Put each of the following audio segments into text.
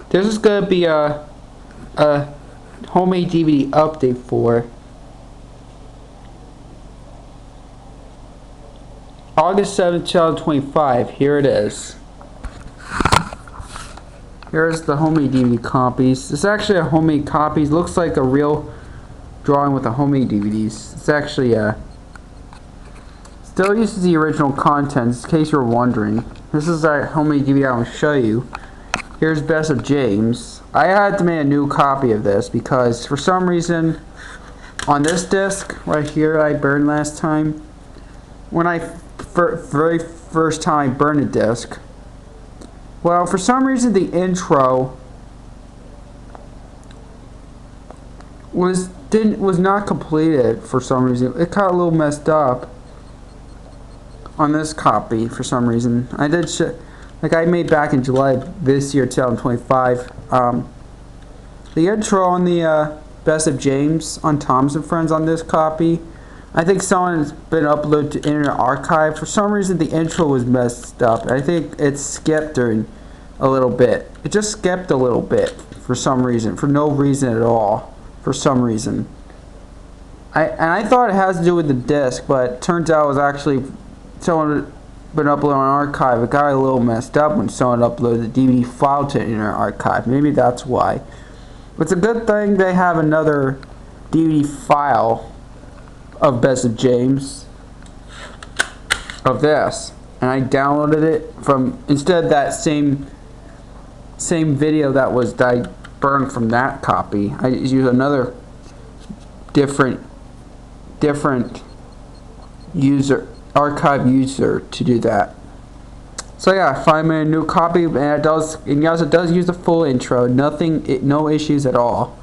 This is gonna be a homemade DVD update for August 7th, 2025. Here it is. Here's the homemade DVD copies. It's actually a homemade copy. It looks like a real drawing with the homemade DVDs. It's actually still uses the original contents, in case you're wondering. This is a homemade DVD I want to show you. Here's Best of James. I had to make a new copy of this because for some reason on this disc right here I burned last time, when I very first time I burned a disc, well, for some reason the intro was not completed. For some reason it got a little messed up on this copy. For some reason I did like I made back in July this year, 2025. The intro on the Best of James on Thomas and Friends on this copy, I think someone's been uploaded to Internet Archive. For some reason the intro was messed up. I think it skipped during a little bit. It just skipped a little bit for some reason, for no reason at all. For some reason, I thought it has to do with the disc, but it turns out it was actually someone been uploading on archive. It got a little messed up when someone uploaded the DVD file to Internet Archive. Maybe that's why. But it's a good thing they have another DVD file of Best of James of this, and I downloaded it from, instead of that same video that I burned from that copy, I used another different archive user to do that. So yeah, I made a new copy, and it does use the full intro. No issues at all.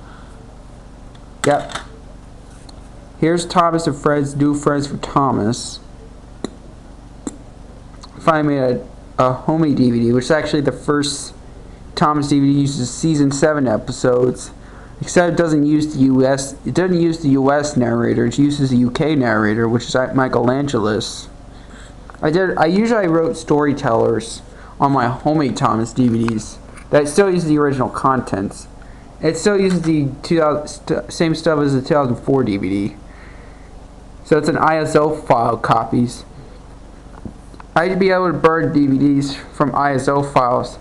Yep. Here's Thomas and Friends, New Friends for Thomas. I made a homemade DVD, which is actually the first Thomas DVD. Uses season 7 episodes. Except it doesn't use the US. It doesn't use the US narrator. It uses the UK narrator, which is Michelangelos. I usually wrote storytellers on my homemade Thomas DVDs that still uses the original contents. It still uses the same stuff as the 2004 DVD. So it's an ISO file copies. I'd be able to burn DVDs from ISO files,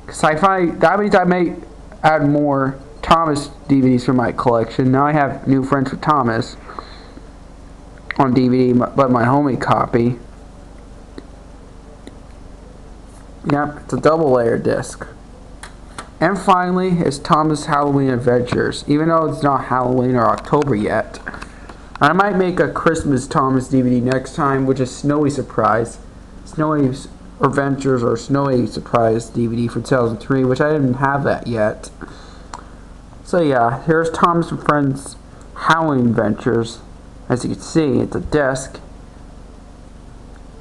because I find that means I may add more Thomas DVDs for my collection. Now I have New Friends with Thomas on DVD, but my homemade copy. Yep, it's a double layer disc. And finally, it's Thomas Halloween Adventures. Even though it's not Halloween or October yet, I might make a Christmas Thomas DVD next time, which is Snowy Surprise, Snowy Adventures, or Snowy Surprise DVD for 2003, which I didn't have that yet. So yeah, here's Thomas and Friends Halloween Adventures. As you can see, it's a disc.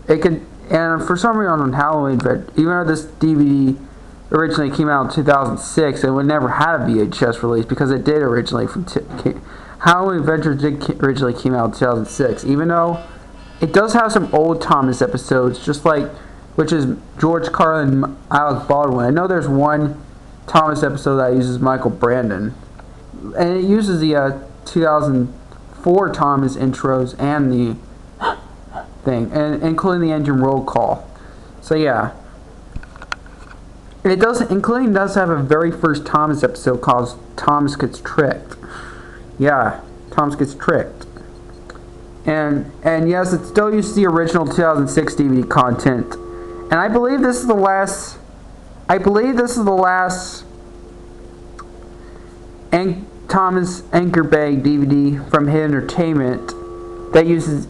And for some reason on Halloween, even though this DVD originally came out in 2006, it would never had a VHS release, because it did originally Halloween Adventures did originally came out in 2006. Even though it does have some old Thomas episodes, just like, which is George Carlin and Alec Baldwin. I know there's one Thomas episode that uses Michael Brandon, and it uses the 2004 Thomas intros and the thing, and including the engine roll call. So yeah, it does have a very first Thomas episode called Thomas Gets Tricked. Yeah, Thomas Gets Tricked. And yes, it still uses the original 2006 DVD content. And I believe this is the last Thomas Anchor Bay DVD from Hit Entertainment that uses.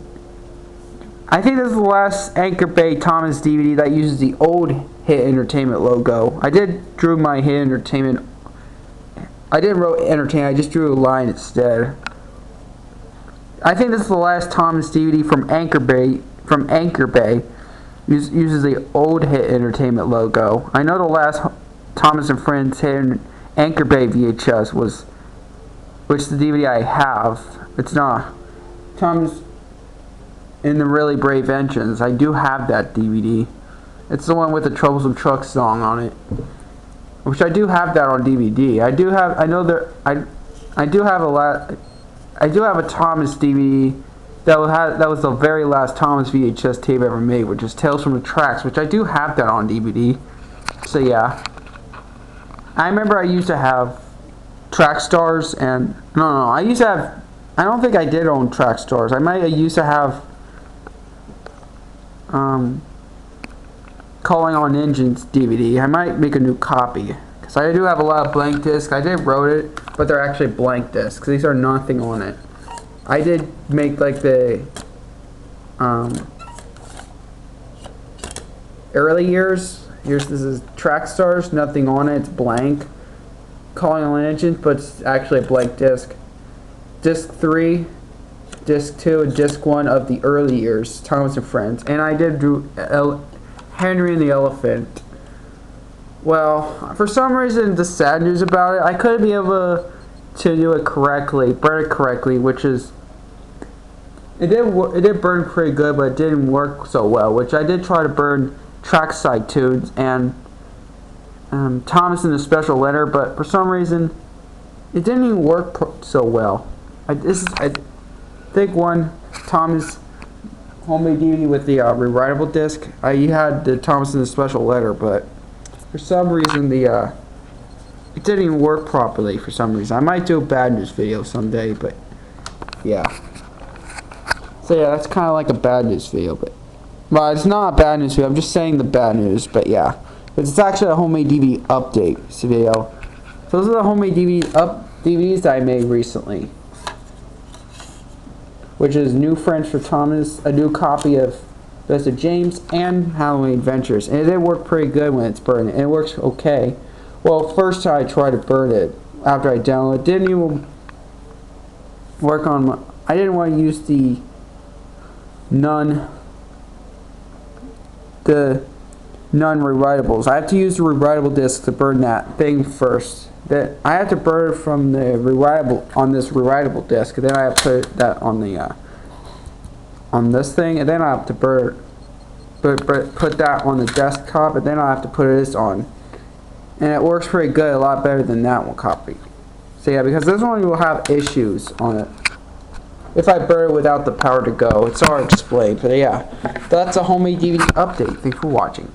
I think this is the last Anchor Bay Thomas DVD that uses the old Hit Entertainment logo. I drew my Hit Entertainment. I didn't wrote Entertainment. I just drew a line instead. I think this is the last Thomas DVD from Anchor Bay. Uses the old Hit Entertainment logo. I know the last Thomas and Friends Anchor Bay VHS was, which is the DVD I have. It's not Thomas in the Really Brave Engines. I do have that DVD. It's the one with the Troublesome Truck song on it. which I do have that on DVD. I do have. I know there. I do have a lot. I do have a Thomas DVD. That was the very last Thomas VHS tape ever made, which is Tales from the Tracks, which I do have that on DVD. So yeah. I remember I used to have Track Stars and no, I used to have. I don't think I did own Track Stars. I might have used to have Calling All Ninjas DVD. I might make a new copy because I do have a lot of blank discs. I did wrote it, but they're actually blank discs. These are nothing on it. I did make like the early years. This is Track Stars, nothing on it. It's blank. Calling All Ninjas, but it's actually a blank disc. Disc 3, Disc 2, and Disc 1 of the early years, Thomas and Friends. And I did do Henry and the Elephant. Well, for some reason, the sad news about it, I couldn't be able to do it correctly, burn it correctly, which is, it did burn pretty good, but it didn't work so well, which I did try to burn Trackside Tunes and Thomas and the Special Letter, but for some reason, it didn't even work so well. I think one Thomas homemade DVD with the rewritable disc. You had the Thomas and the Special Letter, but for some reason it didn't even work properly. For some reason, I might do a bad news video someday, but yeah. So yeah, that's kind of like a bad news video, but well, it's not a bad news video. I'm just saying the bad news, but yeah, it's actually a homemade DVD update video. So those are the homemade DVDs that I made recently, which is New Friends for Thomas, a new copy of Best of James, and Halloween Adventures. And it did work pretty good when it's burned, and it works okay. Well, first I tried to burn it after I downloaded it. Didn't even work on I didn't want to use the Nun rewritables. I have to use the rewritable disc to burn that thing first. I have to burn it from the rewritable on this rewritable disc, and then I have to put that on the on this thing, and then I have to put that on the desktop, and then I have to put this on, and it works pretty good, a lot better than that one copy. So yeah, because this one will have issues on it if I burn it without the power to go. It's hard to explain, but yeah, that's a homemade DVD update. Thanks for watching.